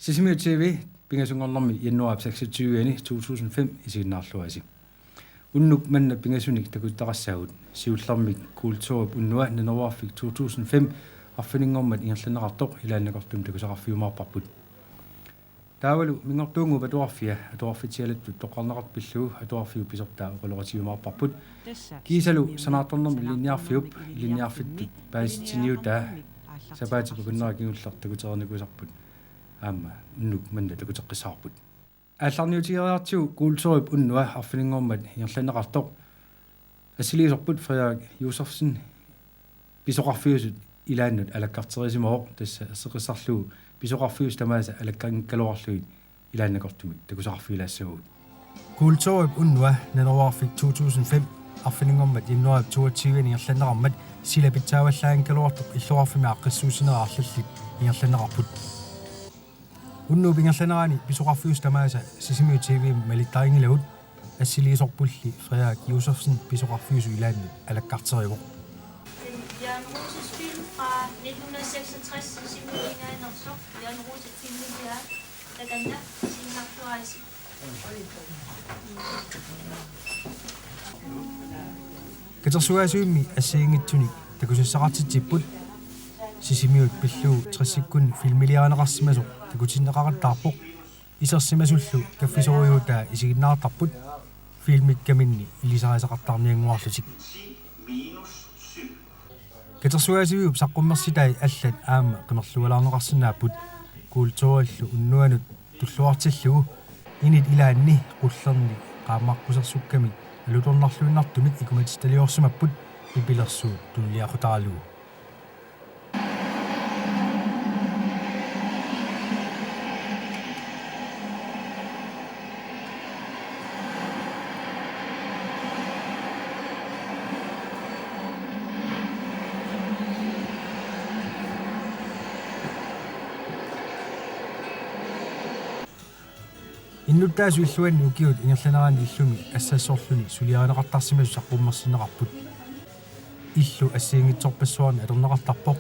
Sisimiu TV pingasungornermi januar 26 2005 isiginnaarluasi. Unnuk manna pingasunik takuttarassagut siullarmik kultuurup unnua nanorwaarfik 2005 arfiningormat ingerlanerartoq ilaannakortum takusaqarfiumaarparput. Taavalu mingortuungu patuarfia atuarfitialattut toqarnaqarpillugu atuarfiu pisortaa oqaloqatiumaarparput. Kiisalu sanaatornermi linniarfiup paasitiniutaa sapaatipukunneraa kiungullar takuternernikusarput. Amma unnuk manna takuteqqissaarput. Алларниутигериартиу куултерип уннуа арфинингормат ингерланеқартоқ ассилисорпут фриаак Юсефсен писоқарфиусут илааннут алаккартерисимаоқ тасса ассеқиссарлугу писоқарфиус тамааса алаккангкалуарлугит илааннакортуми такусақарфиулаассагут куултерип уннуа нанерваарфик 2005 арфинингормат януар 22 ингерланеқармат силапитсааваллаангкалуартоқ иллуарфими аққиссуусинераарлаллит ингерланеқарпут Unnu pingerlanerani pisoqarfius tamaasa Sisimiu TV malittarigilagut assiliisorpulli Frederik Josefsen pisoqarfiusu ilaannu alakkarterivo. Jørgen Roses film fra 1966 Sisimiu Inganersorp Jørgen Roses film her Laganda Singapore. Katersuaasuimmi assiingitsuni takusassaqartitipput Sisimiut pillu 30 filmilianeqarsimaso takutinneqarattarpoq isersimasullu kaffisoriutaa isiginnaartarput filmikkaminni ilisariseqartarnianguarlutik Katersuaasiviup saqqummersitai allat aama qimerlualaarneqarsinaapput kulturallu unnuanut tulluartillugu init ilaanni qullerni qaammarqusersukkami alutornarluinnartumik ikumatistaliorsumapput ipilersuut tulliaqutaralugu Innutaasu illuanni ukiut ingerlaneraani illumi assassorluni sulianeqartarsimasu saqqummersineqarput illu assiingitsorpassuarni alerneqartarpoq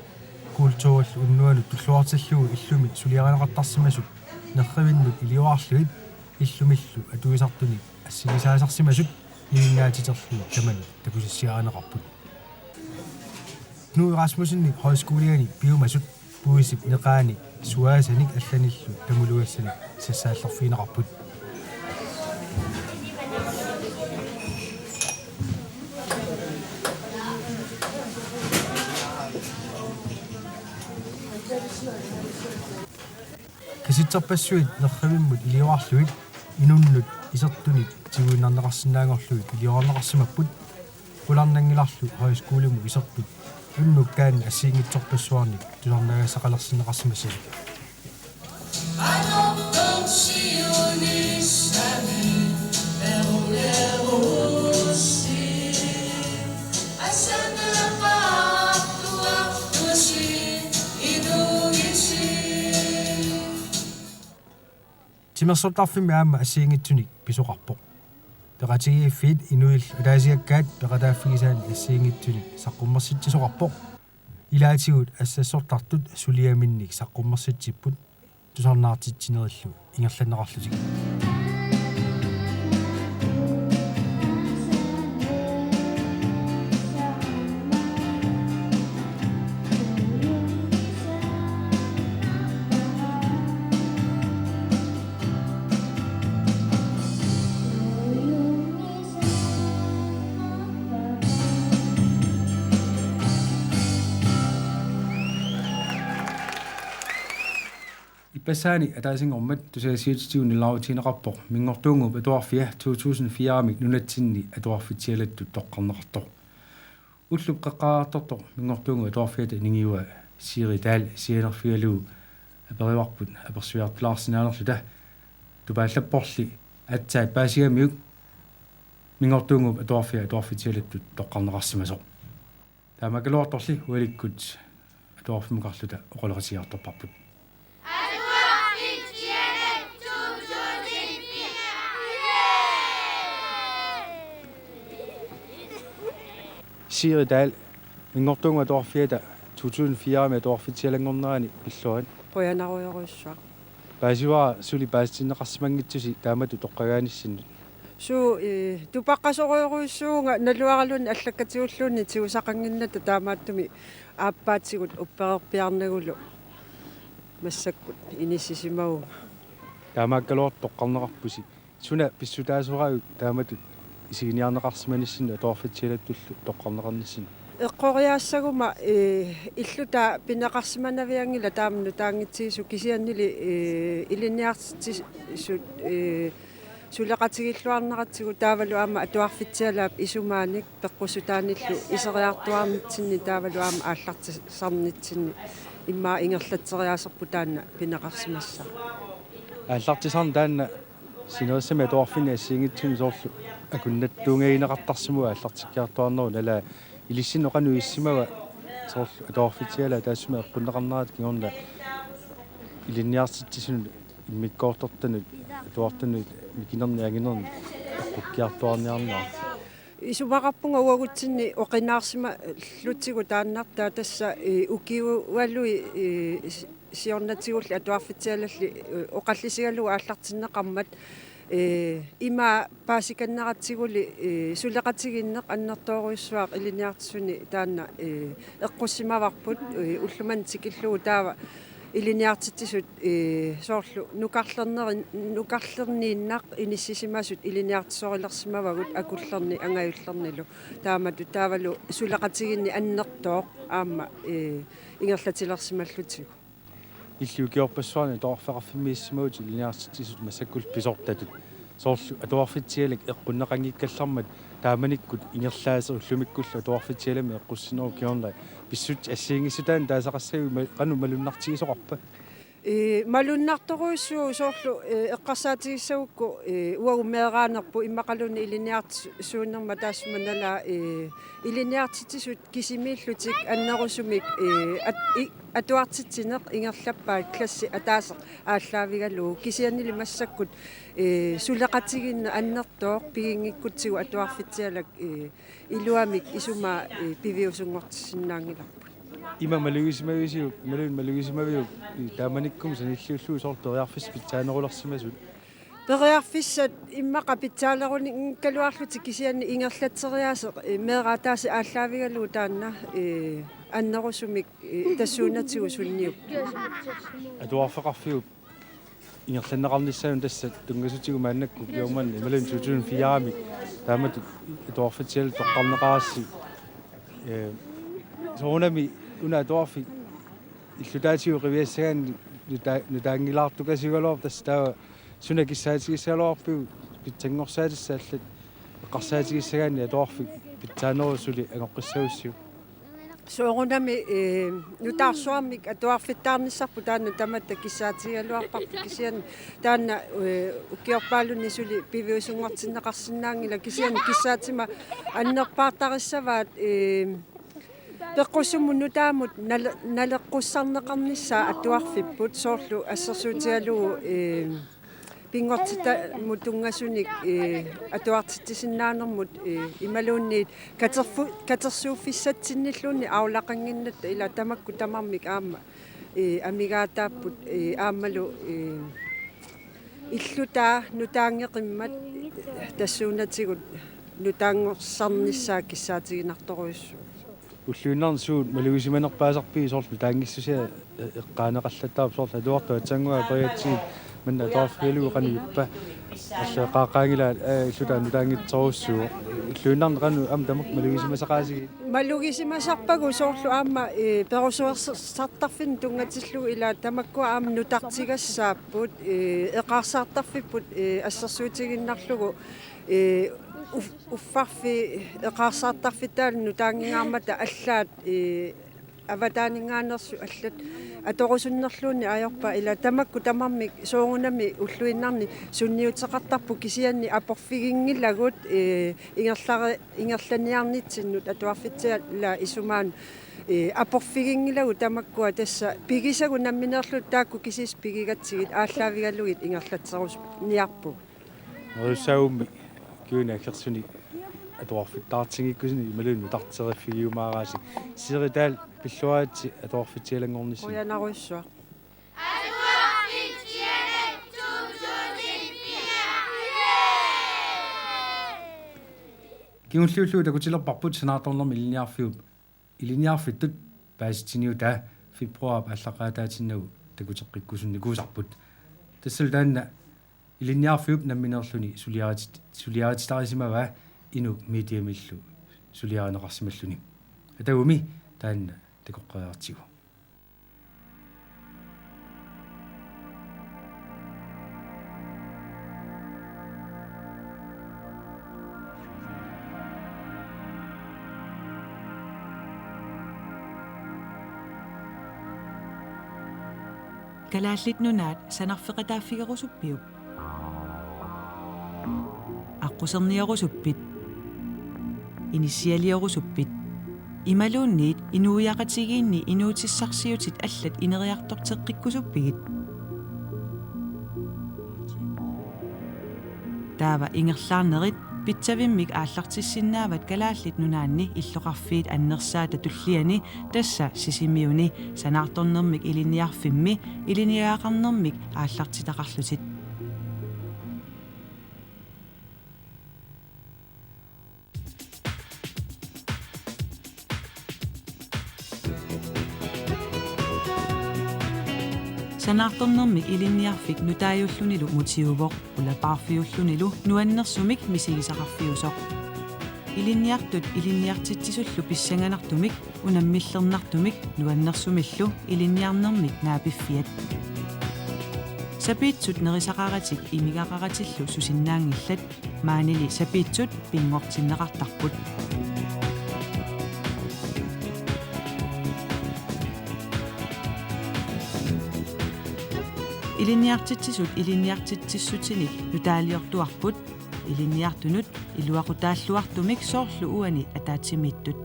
kulturallu unnuanut tulluartillugu illumi sulianeqartarsimasu nerrivinnut iliuarluit illumillu atuisartuni assilisaasarsimasut nivingaatiterlugu tamalu takusissiaaneqarput Nu Rasmussennik højskoleni biomasut puisip neqaani suaasanik allanillu tamuluassani sassaallarfiineqarput Kasitserpassuit nerrivimmut iliuarluit inunnut isertunit tiguinarneqarsinnaangorluit iliuarneqarsimapput qularnangilarlu højskolimu isertut unnukkaan assiingitsorpassuarnik tularnagassaqalersineqarsimassalik Timersortarfimmi aama assiingitsunik pisoqarpoq peqatigi fit inuil utaasiakkaat peqataafigisaani assiingitsunik saqqummersitsisoqarpoq ilaatigut assassortartut suliaminnik saqqummersitsipput tusarnaartitsinerillu ingerlaneqarlutik Passaani ataasingormat tusaasiutitiunnilaarutiineqarpoq mingortuungup atuarfia 2004-mik nunatsinni atuarfitialattut toqqarneqartoq ullup qaqqaartortoq mingortuungu atuarfiata ningiua siiri taal sianerfialugu aperivarput apersuartulaarsinaanерluta tupaallapporli atsaat paasigammiuk mingortuungup atuarfitialattut toqqarneqarsimasoq taamakaluartorli ualikkut atuarfimuqarluta oqoloqasiartorparput Siiri taal mingortuungu atuarfiata 2004 atuarfitialangornerani illuan Qoyanaruyoruissuaq Paasiwa suli paastinneqarsimangitsusi taamatu toqqagaanissinnu. Su tupaqqasoruuruissuunga naluaralun allakkatigulluunni tiusaqanginnata taamaattumi aappaatsigut uppeqerpiarnagulu massakkut inissisimagu Taamaakkaluort toqqarneqarpusi. Suna pissutaasuraa taamatu isiginiarneqarsimanissinnu atoorfitsialattullu toqqarneqarnissinnu. eqqoriaassaguma illuta pineqarsimanaviangila taamnu taangitsigsu kisiannili iliniartitsisut suleqatigilluarneqatsigu taavalu aama atuarfitsialaap isumaanik peqqusutaanillu iseriartuarnitsinni taavalu aama aallartisarnitsinni immaa ingerlatseriaaserpu taanna pineqarsimassa Аллартисарн таанна синерсами atoorfini ассиингитсуни соорлу акуннаттунгагинеқартарсимуа аллартиккиартуарнеру нала илиссинеқану иссимава соорлу атоорфитиала таассума эққуннеқарнерат кигорна илинниартитсисуну иммиккоортортанут атуартанут микинерни агинерни эққуккиартуарниарнаа isumaqarpunga uagutsinni oqinaarsima lutigu taannartaa tassa ukiualui siornatigulli atuarfitialalli oqallisigalu aallartinneqarmat ima paasikanneratsiguli suleqatiginneq annertooruissuaq iliniartissuni taanna eqqussimavarput ulluman tikillugu taava iliniartitsisut soorlu nukarlerniinnaq inissisimasut iliniartisorilersimavagut akullerni angajullernilu taamatu taavalu suleqatiginni annertooq aamma ingerlatilersimallutigu иллуукиорпассуарни тоорфеқарфимииссимаут илиниартитсисут массаккул писортатут соорлу атуарфитсиалик эққуннеқангиккаллармат тааманиккут ингерлаасер уллумиккулла атуарфитсиалами эққуссинеру киорна писсут ассиингиссутаан таасақассагу қану малуннартигисоқарпа малуннарторуиссуу соорлу эққарсаатигиссагукку уагумеераанерпу иммақалуни илиниартисууннерма таассуманала илиниартитсисут кисимииллутик аннерусумик атуартитсинеқ ингерлаппаат класси атаасеқ ааллаавигалуу кисианнили массаккут сулеқатигинна аннертооқ пигингиккутсигу атуарфитсиалак илуамик исума пивиусунгортиссиннаангиларпу има малугисимависиу малугисимавиу тааманиккум саниллиуллуу соор периарфис питсаанерулерсимасут периарфиссат иммақа питсаалеруни калуарлути кисианни ингерлатсериаасе меэраатааси ааллаавигалуу таанна аннерусумик тассуунатсигу сунниуп атуарфеқарфиу ингерланнеқарниссаун тасса тунгасутигу мааннакку киорманни малун 2004-ми таамату атуарфитсиал тоққарнеқарасси соонами уна атуарфи иллутаатигу қивиассагаан нутаангилаартукасигалоор тасса таа суна киссаатигиссаалуарпиу питсангорсаатиссааллат эққарсаатигиссагаани атуарфи питсаанерусули агоққиссауссиу соорунами нутаарсуармик атуарфиттаарниссарпу таана таматта киссаатигалуарпарпу кисиан таана укиорпаалунни сули пивиусунгортиннеқарсинаангила кисиан киссаатима аннерпаартариссаваат пеққуссумму таамут налеққуссарнеқарнissaа атуарфиппут соорлу ассерсуутигалуу пингортита мутунгасуник атуартитсиннаанермут ималуунниит катерсууффиссатсинниллуунни аулақангиннатта ила тамакку тамармик аама амигаатааппут аамалу иллутаа нутаангеқиммат тассуунатигут нутаангорсарнissaа киссаатигинарторуиссу уллуиннарнсуут малугисиманерпаасарпи соорлу таангиссусиа эққаанеқарлаттаап соорлу атуарту атсангуа паятсиит манна атуарфигалугу қануиппа алла қаақаангила иллутаа нутаангитсоруссуу уллуиннарне қану ам тамак малугисимасақаасиги малугисимасарпагу соорлу аама перусуерсартарфин тунгатиллугу ила тамаккуа аама нутартигассааппут эқарсаартарфиппут ассерсуутигиннарлугу уффарфи эқарсаартарфитаал нутаангингаармата аллаат аватаанингааnersu аллат аторусуннерлуунни аёрпа ила тамакку тамармик суугунами уллуиннарни сунниутеқартарпу кисианни апорфигингиллагут ингерланиарнитсиннут атуарфитсиала исумаан апорфигингилагу тамаккуа тасса пигисагу намминерлут таакку кисис пигигатсигит ааллаавигалугит ингерлатсерус ниарпу норусауми кюна керсуни атуарфиттаартингиккусини ималуунни тартсериффигиумаараси сиритаал пиллуаатси атуарфитсиалангорнисси оянаруиссуа атуарфитсиала Kingulluullu takutilerparput sanaatornermi iliniarfittut paasitiniu taa februar allaqaataatinnau takuteqqikkusunni kuusarput tassul taanna iliniarfiup namminerluni suliarititarissimava inu mediumillu suliarineqarsimalluni atagumi taanna takoqqaartigu Kalaallit nunaat sanarfeqataaffigerusuppiup. Aquserniarusuppit. Initialiarusuppit. Imaluunniit inuuyaqatigiinni inuutissarsiutit allat ineriartorteqqikkusuppigit. Taava ingerlaarnerit pitsavimmik aallartissinaavat kalaallit nunaanni illoqarfiit annersaata tulliani tassa sisimiuni sanaartornermik iliniarfimmi iliniaaqarnermik aallartitaqarlutit Sanaartornermik iliniarfik nutaajulluниlu mutiuvoq ulapaarfiullunilu nuannersumik misigisaqarfiusoq iliniartut iliniartitsisullu pissanganartumik unammillernartumik nuannersumillu iliniarnermik naapiffiat sapiitsut nerisaqaratik imigaqaratillu susinnaangillat maanili sapiitsut pingortinneqartarput iliniartitsisut iliniartitsissutinik nutaaliortuarput iliniartunut iluaqutaalluartumik soorlu uani ataatimiittut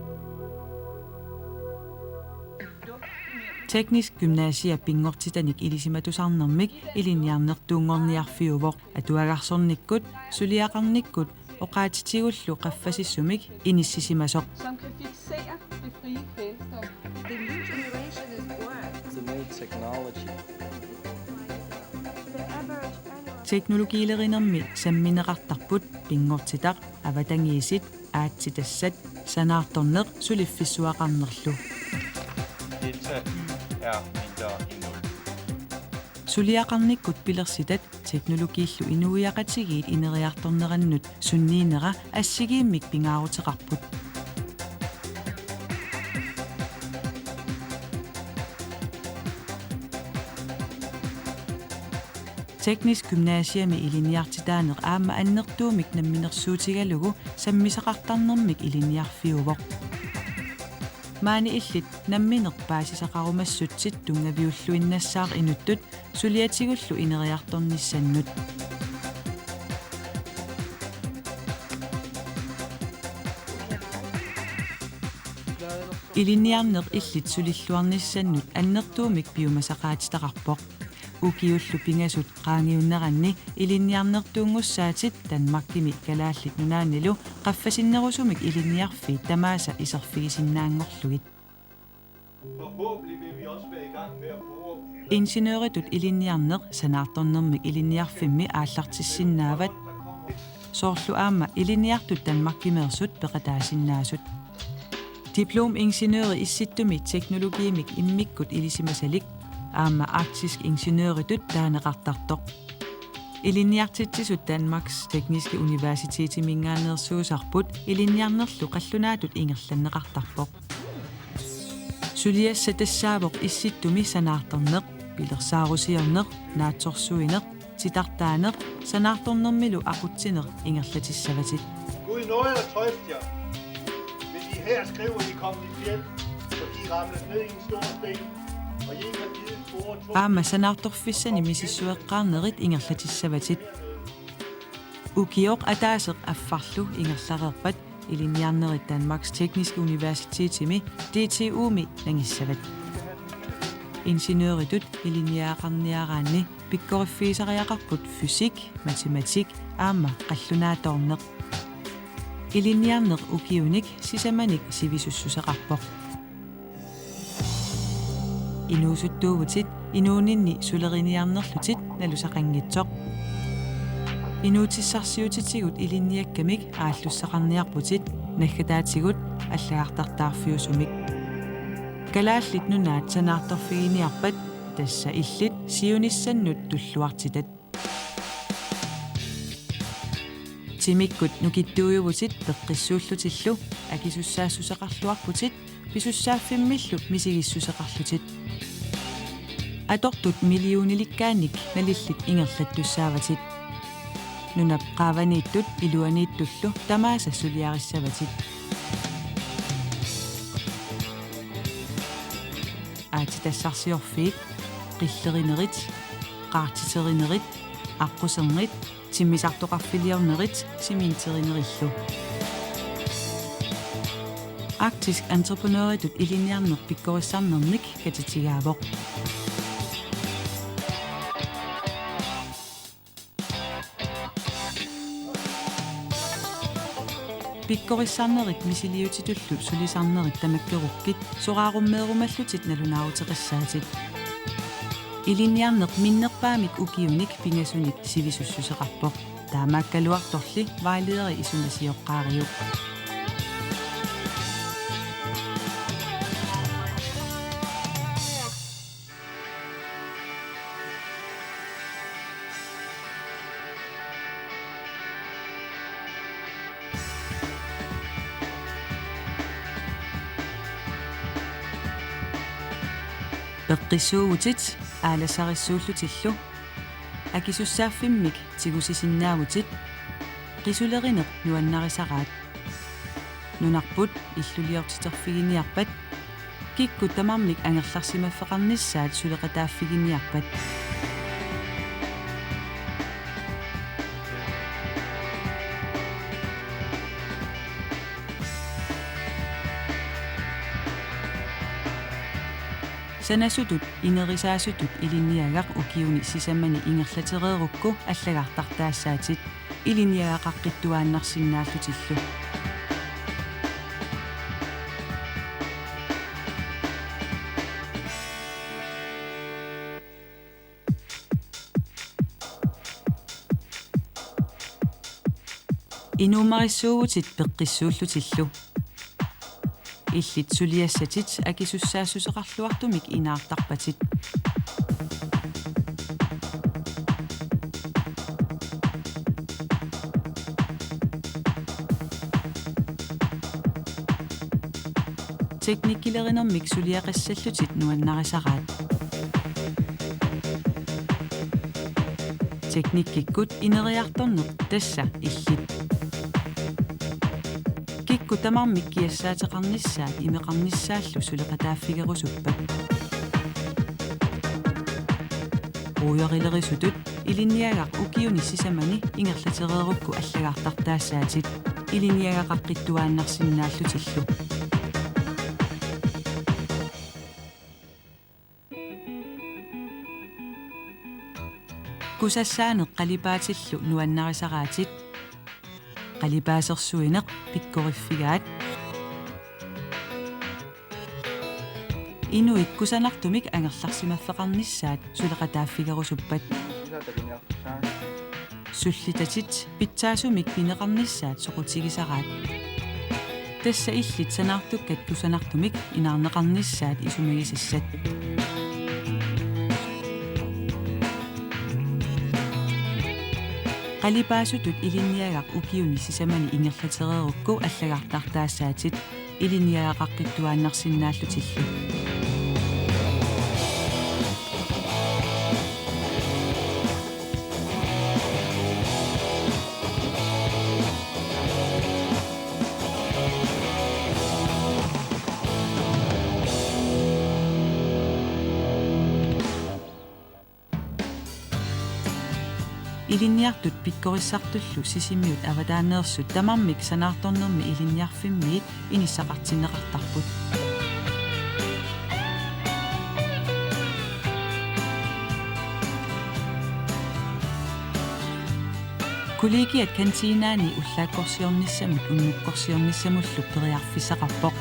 Teknisk gymnasia pingortitanik ilisimatusarnermik iliniarnertuungorniarfiuvoq atuagarsornikkut suliaqarnikkut oqaatitigullu qaffasissumik inissisimasoq som kan fiksere det frie kvælstof. The new generation is born. The new technology. Teknologiilerinermi sammineqartarput pingortitaq avatangiisit aatsitassat sanaartorneq suliffissuaqarnerlu Delta er mindre end 0. Suliaqarnikkut pilersitat teknologiillu inuiaqatigiit ineriartornerannut sunniinera assigiimmik pingaaruteqarput Teknisk gymnasiami iliniartitaaneq aamma annertuumik namminersuutigalugu sammisaqartarnermik iliniarfiuvoq Maani illit nammineq paasisaqarumassutsit tungaviulluinnassaaq inuttut suliatigullu ineriartornissannut Iliniarneq illit sulilluarnissannut annertuumik piumasaqaatitaqarpoq ukiullu pingasut qaangiunneranni iliniarnertuungussaatit Danmarkimi kalaallit nunaanilu qaffasinnerusumik iliniarfi tamaasa iserfigisinnaangorlugit Forhåbentlig vil vi også være i gang med at bruge Ingeniøritut iliniarneq sanaartornermik iliniarfimmi aallartissinaavat soorlu aamma iliniartut Danmarkimeersut peqataasinnaasut Diplom-ingeniøri issittumi teknologiimik immikkut ilisimasalik aamma arktisk ingeniøritut taaneqartartoq iliniartitsisut Danmarks Tekniske Universitet mingaannersuusarput iliniarnerlu qallunaatut ingerlanneqartarpoq suliassa tassaavoq issittumi sanaartorneq pilersaarusiorneq naatsorsuineq titartaaneq sanaartornermilu aqutsineq ingerlatissavatit Gud nåde og trøst jer. Hvis I her skriver, I kom i fjeld, så I ramlet ned i en stor sten, og I ikke har givet store to... aamma sanaartorfissani misissueqqaarnerit ingerlatissavatit ukioq ataaseq affarlu ingerlareerpat iliniarnerit Danmarks Tekniske Universitetimi DTUmi nangissavat ingeniøritut iliniaaqarniaraanni pikkorifiisariaqarput fysik matematik aamma qallunaatoorneq iliniarneq ukiunik sisamanik sivisussuseqarpoq inuusuttuuvutit inuuninni suleriniarnerlutit nalusaqanngitsoq Inuutissarsiutitigut ilinniakkamik aallussaqarniarputit naggataatigут аллагартартаарфиусумик калааллит нунаат санаарторфигиниарпат тасса иллит сиунissannут туллуартитат тимиккут нукиттуйувутит пеққиссууллутиллу акисуссаассусеқарлуарпутит писуссааффиммиллу мисигиссусеқарлутит атортут миллиониликкааник налиллит ингерлаттуссааватит нунап qaavaniittut iluaniittullu tamaasa suliarissavatit аатитассарсиорфиит qillerinerit qaartiterinеrit аққусернит тиммисартоқарфилиорнерит симиинтеринериллу Arktisk entreprenøritut iliniarner pikkorissarnernik katitigaavoq pikkorissarnerit misiliutitullu sulisarnerit tamakkerukkit soraarummeerumаллутит налунаарутеқиссааtit илиниарнеқ миннерпаамик укиуник пингасуник сивисуссусеқарпоқ таамааккалуарторли вайлидери исунасиоққаариук пеққиссуугутит ааласарissууллутиллу акисуссааффиммик тигусисиннаавутит қисулеринеқ нуаннарисараат нунарпут иллулиортитерфигиниарпат кикку тамармик ангерларсимаффеқарниссаат сулеқатааффигиниарпат санасутут инерисаасутут илиниагақ укиуни сисамани ингерлатерерукку аллагартартаассаатит илиниагақаққиттуааннарсинааллутиллу инуумариссуугутит пеққиссууллутиллу иллит сулиассатит акисуссаассусеқарлуартумик инаартарпатит teknikkilerinnermik suliaqassallutит нуаннарисараат teknikkikкут инериарторнеқ тасса иллит кикку тамармик киассаатеқарниссаат имеқарниссааллу сулеқатааффигерусуппат уйорилерисутут илиниагақ укиуни сисамани ингерлатерерукку аллагаартартаассаатит илиниагақаққиттуааннарсинааллутиллу кусассаанеқ қалипаатиллу нуаннарисараатит qalipaasersuineq pikkoriffigaat inuit kusanartumik angerlarsimaffeqarnissaat suleqataaффигерусуппат sullitatit pitsaasumik pineqarnissaat soqutigisaraat tassa illit sanaartukkat kusanartumik inaarneqarnissaat isumigisissat qalipaassutut iliniagaq ukiuni sisamani ingerlatererukku allagartartaassaatit iliniagaqaqqittuaannarsinnaallutillu илинниартут пиккорissartullu сисимиут аватааneersut тамармик санаарторнерми илинниарфиммиит иниссақартиннеқартарпут коллегиат кантинаани уллааккорсиорниссамут уннуккорсиорниссамуллу периарфиссақарпоқ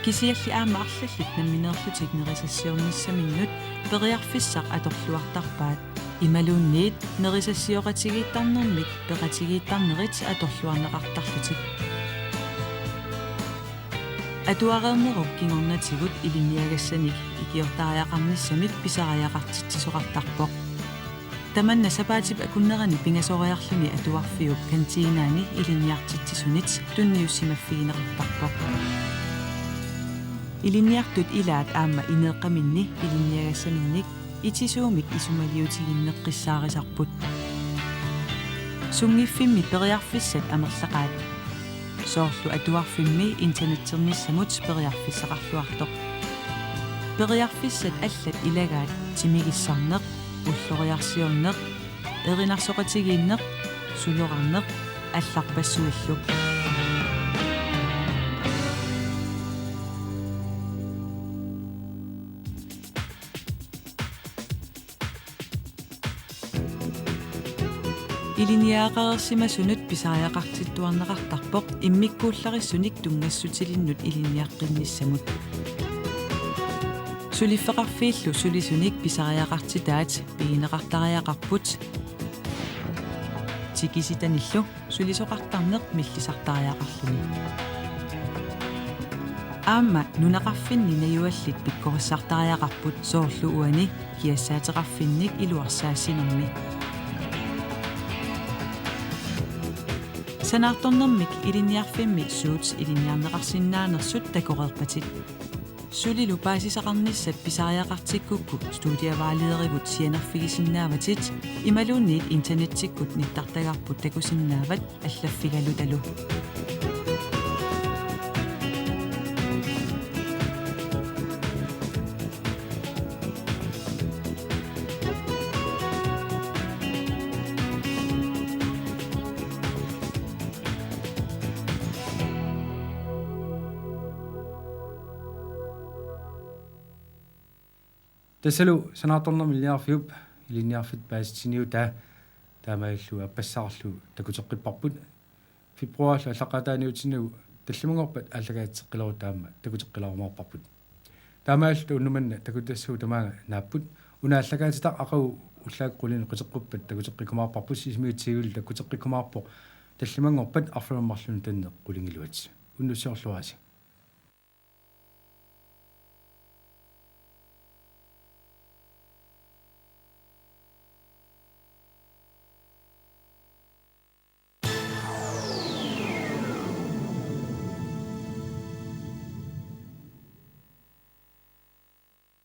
кисиалли аама арлаллит намминеерлутик нерисассиорниссаминнут периарфиссақ аторлуартарпаат ималуунниит нерисассиоқатигииттарнэрмик пеқатигииттарнерит аторлуарнеқартарлутик атуареернерук кингорнатигут илинниагассаник икиортариақарниссамик писариақартитсисоқартарпоқ таманна сапаатип акуннерани пингасориарлуни атуарфиуп кантиинаани илинниартитсисунит тунниуссимаффигинеқартарпоқ илинниартут илаат аама инеэққаминни илинниагассаминник итисуумик исумалиутигиннеққиссаарисарпут сунгиффимми периарфиссат амерлақаат соорлу атуарфимми интернеттерниссамут периарфиссақарлуартоқ периарфиссат аллат илагаат тимигиссарнеқ уллориарсиорнеқ эринарсоқатигииннеқ сулоқарнеқ алларпассуиллук илиниаақарерсимасунут писариақартиттуарнеқартарпоқ иммиккууллариссуник тунгассутилиннут илиниаққинниссамут сулиффеқарфииллу сулисуник писариақартитаат пиинеқартариақарпут тикиситаниллу сулисоқартарнеқ миллисартариақарлуни аама нунақарфинни наюаллит пиккориссартариақарпут соорлу уани киассаатеқарфинник илуарсаассинерми санаарторнэрмик илинниарфимми суутс илинниарнеқарсинаанерсут такорерпатит сулилу паасисақарниссат писариақартиккукку студиаваалиеривут сианерфигисиннааватит ималуунниит интернеттиккут ниттартагарпут такусиннаават аллаффигалуталу тасалу санаарторнерми илиарфиуп илиниарфит пааситсиниу таамаиллу аппассаарлу такутеққиппарпут фебруарлу аллақатааниутиннагу таллимангорпат аллагаатеққилеру таама такутеққиларумаарпарпут таамааллу уннуманна такутассуу тамаага нааппут унааллагаатитақ ақау уллааққулини қутеққуппат такутеққикумаарпарпут сисмиутсигул такутеққикумаарпо таллимангорпат арфаммарлуни танне қулингилуат уннуссиорлуаси